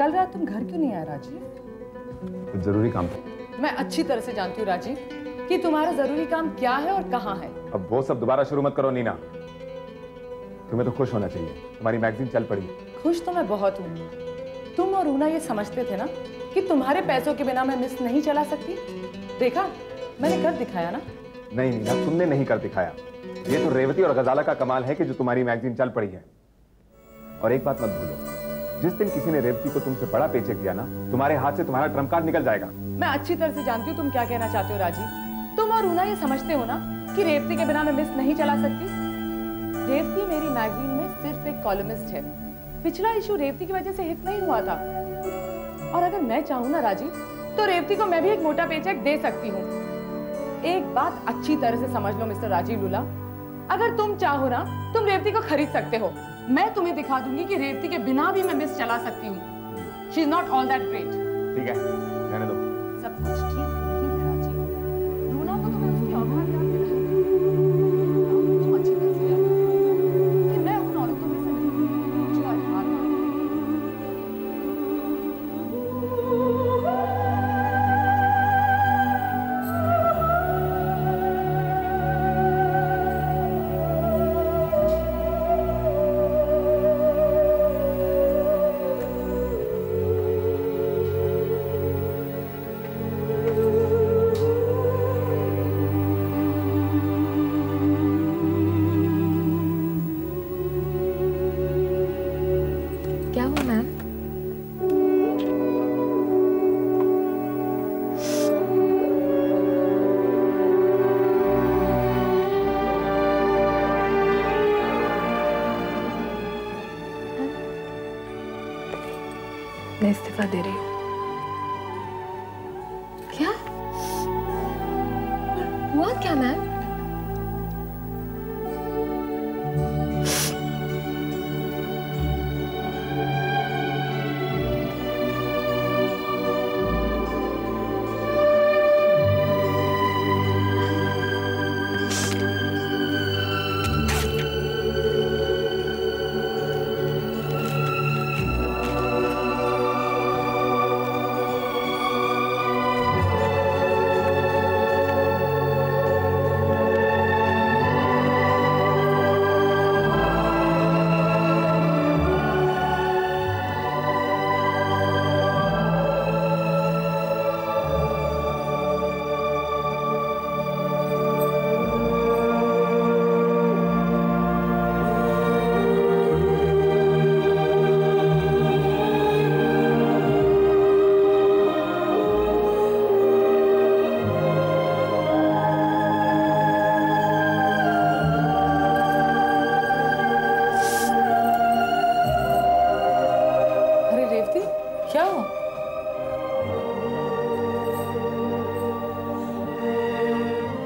कल रात तुम घर क्यों नहीं आए राजीव? कुछ जरूरी काम था। मैं अच्छी तरह से जानती हूँ राजीव कि तुम्हारा जरूरी काम क्या है और कहाँ है। अब वो सब दोबारा शुरू मत करो नीना। तुम्हें तो खुश होना चाहिए, तुम्हारी मैगजीन चल पड़ी। खुश तो मैं बहुत हूँ। तुम और ऊना ये समझते थे ना कि तुम्हारे पैसों के बिना मैं मिस नहीं चला सकती। देखा, मैंने कर दिखाया ना। नहीं नीना, तुमने नहीं कर दिखाया। ये तो रेवती और गजाला का कमाल है कि जो तुम्हारी मैगजीन चल पड़ी है। और एक बात मत भूलो, जिस दिन किसी ने रेवती को तुमसे बड़ा पेचेक दिया ना, तुम्हारे हाथ से तुम्हारा ट्रम्प कार्ड निकल जाएगा। मैं अच्छी तरह से जानती हूँ तुम क्या कहना चाहते हो राजीव। तुम और ऊना ये समझते हो ना कि रेवती के बिना मैं मिस नहीं चला सकती। रेवती मेरी मैगजीन में सिर्फ एक कॉलमिस्ट है। पिछला इशू रेवती की वजह से हिट नहीं हुआ था। और अगर मैं चाहूँ ना राजीव, तो रेवती को मैं भी एक मोटा पेचेक दे सकती हूँ। एक बात अच्छी तरह से समझ लो मिस्टर राजीव लूला, अगर तुम चाहो ना, तुम रेवती को खरीद सकते हो। मैं तुम्हें दिखा दूंगी कि रेवती के बिना भी मैं मिस चला सकती हूँ। She is not all that great. ठीक है, रहने दो। सब कुछ ठीक नहीं है राजीव। रूना को तो मैं उसकी औकात याद दिलाई। तुम अच्छी तरह से जानते हो कि मैं उन औरतों में से नहीं हूँ जो आज हार मान। क्या हुआ मैम? मैं इस्तीफा दे रही हूँ। क्या हुआ क्या मैम?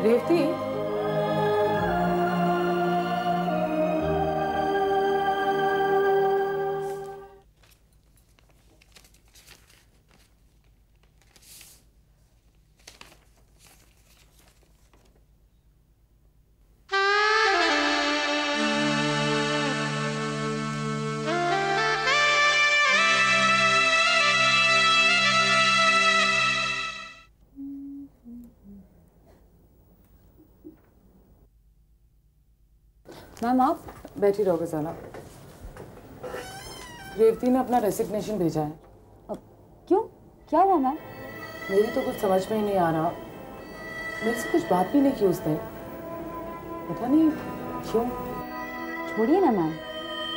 रेवती, मैम आप बैठी रहो गजाला। रेवती ने अपना रेसिग्नेशन भेजा है। अब क्यों, क्या हुआ मैम? मेरी तो कुछ समझ में ही नहीं आ रहा। मेरे से कुछ बात भी नहीं की उसने, पता नहीं क्यों। छोड़िए ना मैम,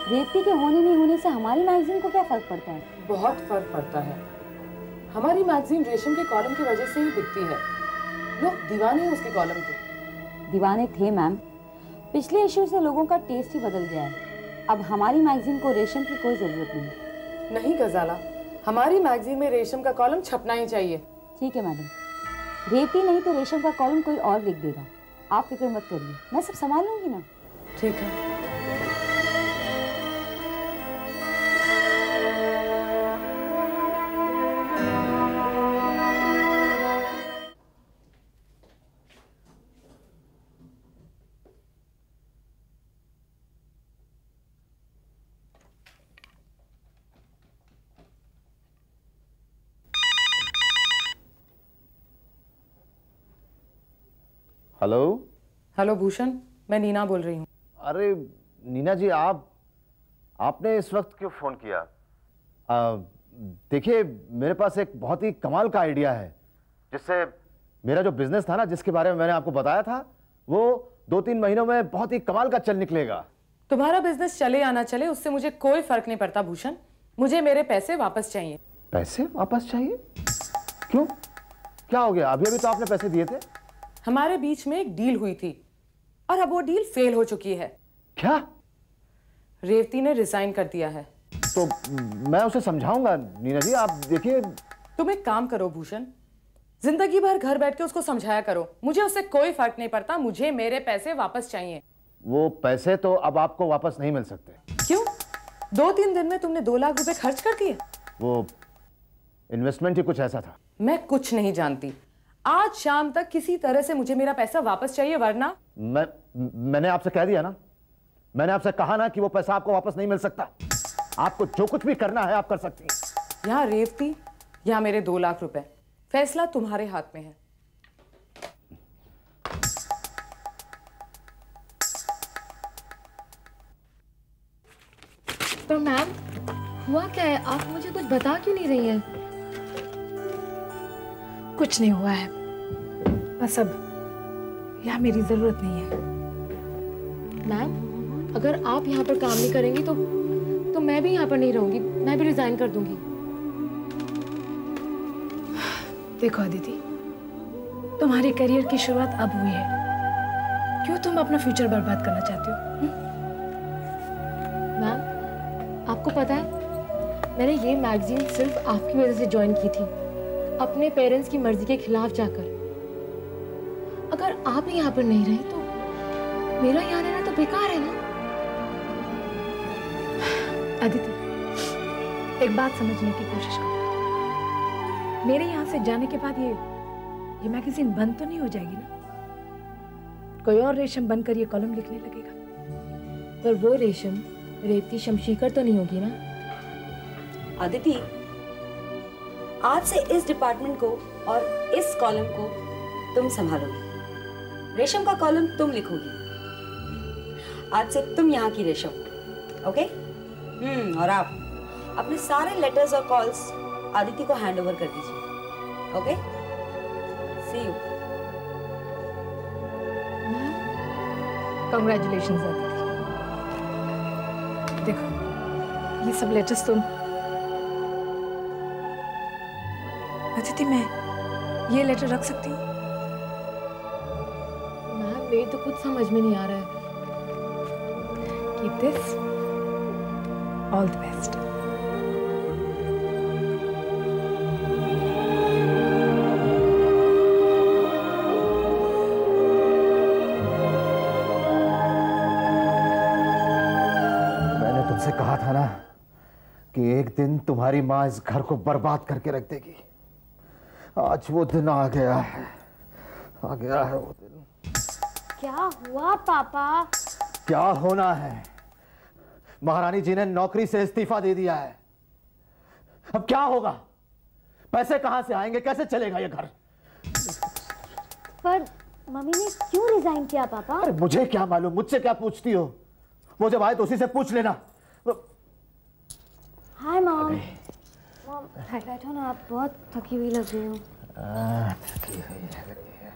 रेवती के होने नहीं होने से हमारी मैगजीन को क्या फर्क पड़ता है? बहुत फर्क पड़ता है। हमारी मैगजीन रेशम के कॉलम की वजह से ही बिकती है। लोग दीवाने हैं उसके कॉलम के। दीवाने थे मैम, पिछले इश्यू से लोगों का टेस्ट ही बदल गया है। अब हमारी मैगजीन को रेशम की कोई जरूरत नहीं। नहीं गजाला, हमारी मैगजीन में रेशम का कॉलम छपना ही चाहिए। ठीक है मैडम, रेवती नहीं तो रेशम का कॉलम कोई और लिख देगा। आप फिक्र मत करिए, मैं सब संभाल लूंगी ना। ठीक है। हेलो। हेलो भूषण, मैं नीना बोल रही हूँ। अरे नीना जी, आपने इस वक्त क्यों फोन किया? देखिए, मेरे पास एक बहुत ही कमाल का आइडिया है, जिससे मेरा जो बिजनेस था ना, जिसके बारे में मैंने आपको बताया था, वो 2-3 महीनों में बहुत ही कमाल का चल निकलेगा। तुम्हारा बिजनेस चले या ना चले, उससे मुझे कोई फर्क नहीं पड़ता भूषण। मुझे मेरे पैसे वापस चाहिए। पैसे वापस चाहिए? क्यों, क्या हो गया? अभी अभी तो आपने पैसे दिए थे। हमारे बीच में एक डील हुई थी और अब वो डील फेल हो चुकी है। क्या? रेवती ने रिजाइन कर दिया है। तो मैं उसे समझाऊंगा नीना जी, आप देखिए। तुम एक काम करो भूषण, जिंदगी भर घर बैठ के उसको समझाया करो। मुझे उससे कोई फर्क नहीं पड़ता, मुझे मेरे पैसे वापस चाहिए। वो पैसे तो अब आपको वापस नहीं मिल सकते। क्यों? 2-3 दिन में तुमने 2 लाख रुपए खर्च कर दिए। वो इन्वेस्टमेंट ही कुछ ऐसा था। मैं कुछ नहीं जानती। आज शाम तक किसी तरह से मुझे मेरा पैसा वापस चाहिए, वरना मैंने आपसे कह दिया ना, मैंने आपसे कहा ना कि वो पैसा आपको वापस नहीं मिल सकता। आपको जो कुछ भी करना है आप कर सकती हैं। या रेवती या मेरे 2 लाख रुपए, फैसला तुम्हारे हाथ में है। पर मैम, हुआ क्या है? आप मुझे कुछ बता क्यों नहीं रही हैं? कुछ नहीं हुआ है, बस अब यहाँ मेरी जरूरत नहीं है। मैम, अगर आप यहाँ पर काम नहीं करेंगी तो मैं भी यहाँ पर नहीं रहूंगी। मैं भी रिजाइन कर दूंगी। देखो अदिति, तुम्हारे करियर की शुरुआत अब हुई है, क्यों तुम अपना फ्यूचर बर्बाद करना चाहती हो? मैम, आपको पता है, मैंने ये मैगजीन सिर्फ आपकी वजह से ज्वाइन की थी, अपने पेरेंट्स की मर्जी के खिलाफ जाकर। अगर आप यहाँ पर नहीं रहे तो मेरा यहाँ रहना तो बेकार है ना। अदिति, एक बात समझने की कोशिश करो। मेरे यहाँ से जाने के बाद ये मैगजीन बंद तो नहीं हो जाएगी ना? कोई और रेशम बनकर ये कॉलम लिखने लगेगा। पर वो रेशम रेवती शमशीकर तो नहीं होगी ना? अदिति, आज से इस डिपार्टमेंट को और इस कॉलम को तुम संभालोगी। रेशम का कॉलम तुम लिखोगी। आज से तुम यहाँ की रेशम, ओके? और आप अपने सारे लेटर्स और कॉल्स आदिति को हैंड ओवर कर दीजिए, okay? See you. Congratulations Aditi. देखो, ये सब लेटर्स तुम। अदिति, मैं ये लेटर रख सकती हूँ? मैम, मेरी तो कुछ समझ में नहीं आ रहा है। Keep this. All the best. मैंने तुमसे कहा था ना कि एक दिन तुम्हारी माँ इस घर को बर्बाद करके रख देगी। आज वो दिन आ गया है, आ गया है वो दिन। क्या हुआ पापा? क्या होना है? महारानी जी ने नौकरी से इस्तीफा दे दिया है। अब क्या होगा? पैसे कहां से आएंगे? कैसे चलेगा ये घर? पर मम्मी ने क्यों रिजाइन किया पापा? अरे मुझे क्या मालूम, मुझसे क्या पूछती हो? वो जब आए तो उसी से पूछ लेना। Hi mom. मॉम बैठो ना, आप बहुत थकी हुई लग रही हो। थकी हुई लग रही है।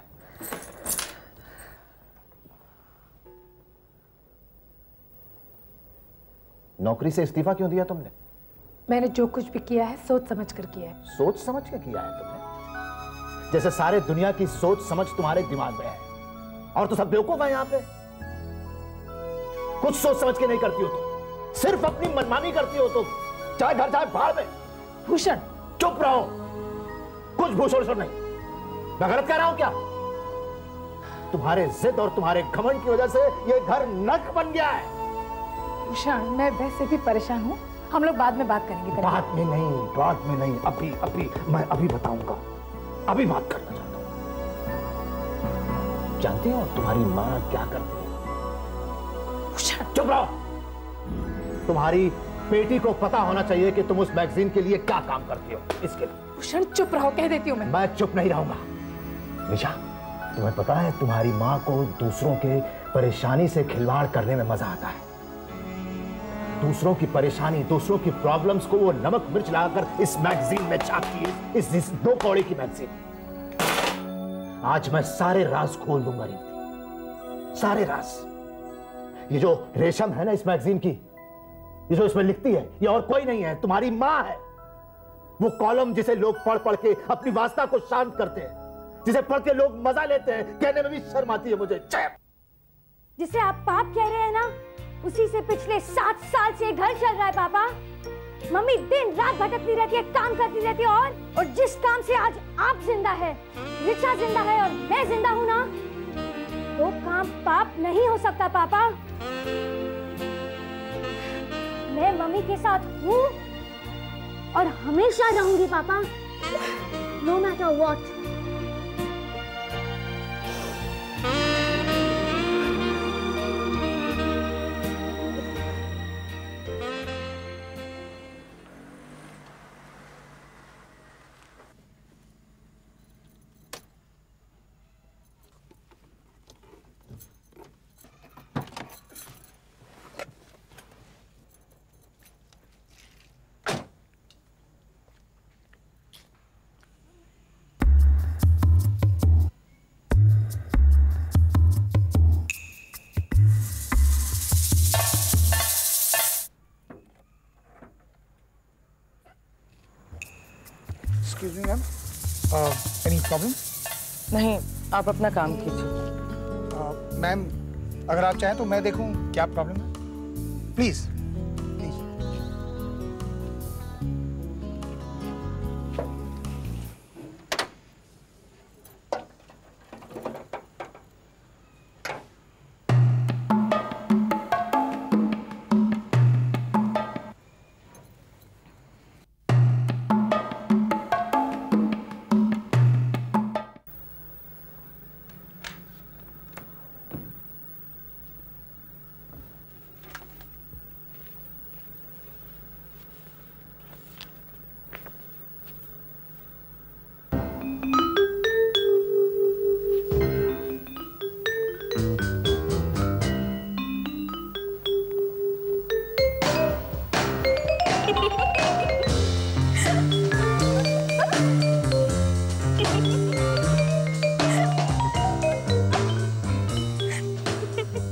नौकरी से इस्तीफा क्यों दिया तुमने? मैंने जो कुछ भी किया है सोच समझ कर किया है। सोच समझ के किया है तुमने? जैसे सारे दुनिया की सोच समझ तुम्हारे दिमाग में है और तो सब बेवकूफ है यहाँ पे। कुछ सोच समझ के नहीं करती हो तुम, सिर्फ अपनी मनमानी करती हो तुम, चाहे घर चाहे बाहर में। भूषण, चुप रहो, कुछ भूषण नहीं। मैं गलत कह रहा हूं क्या? तुम्हारे जिद और तुम्हारे घमंड की वजह से ये घर नर्क बन गया है। भूषण, मैं वैसे भी परेशान हूँ, हम लोग बाद में बात करेंगे। बाद में नहीं, बाद में नहीं, अभी मैं अभी बताऊंगा, अभी बात करना चाहता हूं। जानते हो तुम्हारी माँ क्या करती है? भूषण, चुप रहो। तुम्हारी बेटी को पता होना चाहिए कि तुम उस मैगजीन के लिए क्या काम करती हो। इसके लिए भूषण चुप रहो, कह देती हूँ मैं। चुप नहीं रहूंगा। निशा, तुम्हें पता है तुम्हारी माँ को दूसरों के परेशानी से खिलवाड़ करने में मजा आता है। दूसरों की परेशानी, दूसरों की प्रॉब्लम्स को वो नमक मिर्च लगाकर इस मैगजीन में छापती है, इस 2 कौड़े की मैगजीन। आज मैं सारे राज खोल दूंगा रेवती, सारे राज। ये जो रेशम है ना इस मैगजीन की, ये जो इसमें लिखती है, ये और कोई नहीं है, तुम्हारी माँ है। वो कॉलम जिसे लोग पढ़ पढ़ के अपनी वासना को शांत करते हैं, जिसे पढ़ के लोग मजा लेते हैं, कहने में भी शर्म आती है मुझे। जिसे आप पाप कह रहे हैं ना, उसी से पिछले 7 साल से घर चल रहा है पापा। मम्मी दिन रात भटकती रहती है, काम करती रहती है, और जिस काम से आज आप जिंदा है, रिचा जिंदा है और मैं जिंदा हूं ना, वो काम पाप नहीं हो सकता पापा। मैं मम्मी के साथ हूं और हमेशा रहूंगी पापा, no matter what. Excuse me, ma'am. Any problem? नहीं, आप अपना काम कीजिए। मैम, अगर आप चाहें तो मैं देखूं क्या प्रॉब्लम है। Please, please.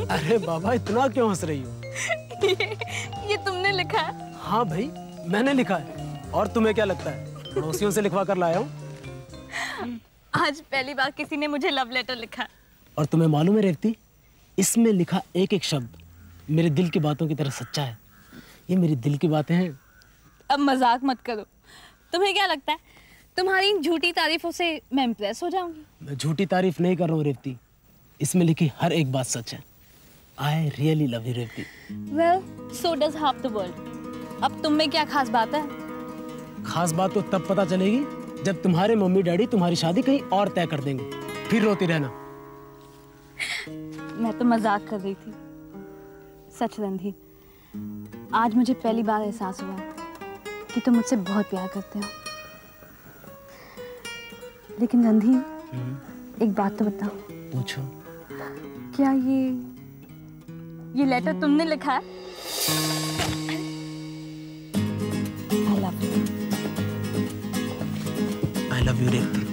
अरे बाबा, इतना क्यों हंस रही हो? ये तुमने लिखा है? हाँ भाई, मैंने लिखा है। और तुम्हें क्या लगता है पड़ोसियों से लिखवा कर लाया हूँ? आज पहली बार किसी ने मुझे लव लेटर लिखा है। और तुम्हें मालूम है रेवती, इसमें लिखा एक एक शब्द मेरे दिल की बातों की तरह सच्चा है। ये मेरी दिल की बातें हैं। अब मजाक मत करो। तुम्हें क्या लगता है तुम्हारी इन झूठी तारीफों से मैं इम्प्रेस हो जाऊंगी? मैं झूठी तारीफ नहीं कर रहा हूँ रेवती, इसमें लिखी हर एक बात सच है। I really love you, Revati. Well, so does half the world. अब तुम में क्या खास बात है? खास बात तो तब पता चलेगी जब तुम्हारे मम्मी डैडी तुम्हारी शादी कहीं और तय कर देंगे, फिर रोती रहना। मैं तो मजाक कर रही थी। सच रंधी, आज मुझे पहली बार एहसास हुआ कि तुम मुझसे बहुत प्यार करते हो। लेकिन रंधी, एक बात तो बताओ। पूछो। क्या ये लेटर तुमने लिखा है? I love you. I love you, Revati.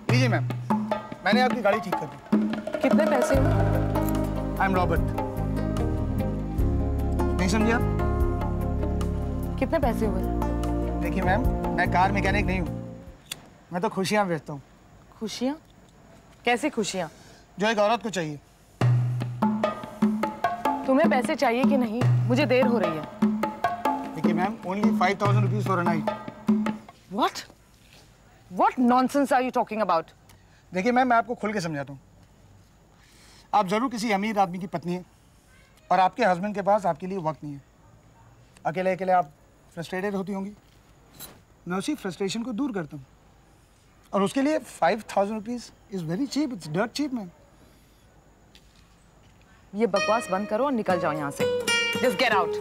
लीजिए मैम, मैंने आपकी गाड़ी ठीक कर दी। कितने पैसे हुए? I am Robert. नहीं समझे आप? कितने पैसे हुए? देखिए मैम, मैं कार मैकेनिक नहीं हूँ, मैं तो खुशियाँ बेचता हूँ। खुशियाँ? कैसे खुशियाँ? जो एक औरत को चाहिए। तुम्हें पैसे चाहिए कि नहीं? मुझे देर हो रही है। Ma'am, only 5,000 rupees for a night. What nonsense are you talking about? देखिए मैम, मैं आपको खुल के समझाता हूँ। आप जरूर किसी अमीर आदमी की पत्नी हैं और आपके हस्बैंड के पास आपके लिए वक्त नहीं है। अकेले अकेले आप फ्रस्ट्रेटेड होती होंगी। मैं उसी फ्रस्ट्रेशन को दूर करता हूँ और उसके लिए 5,000 rupees is very cheap. It's dirt cheap ma'am. ये बकवास बंद करो और निकल जाओ यहाँ से। Just get out.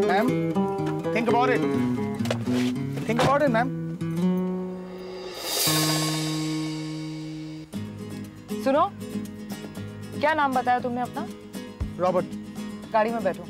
Ma'am, think about it. Think about it, ma'am. सुनो, क्या नाम बताया तुमने अपना? रॉबर्ट। गाड़ी में बैठो।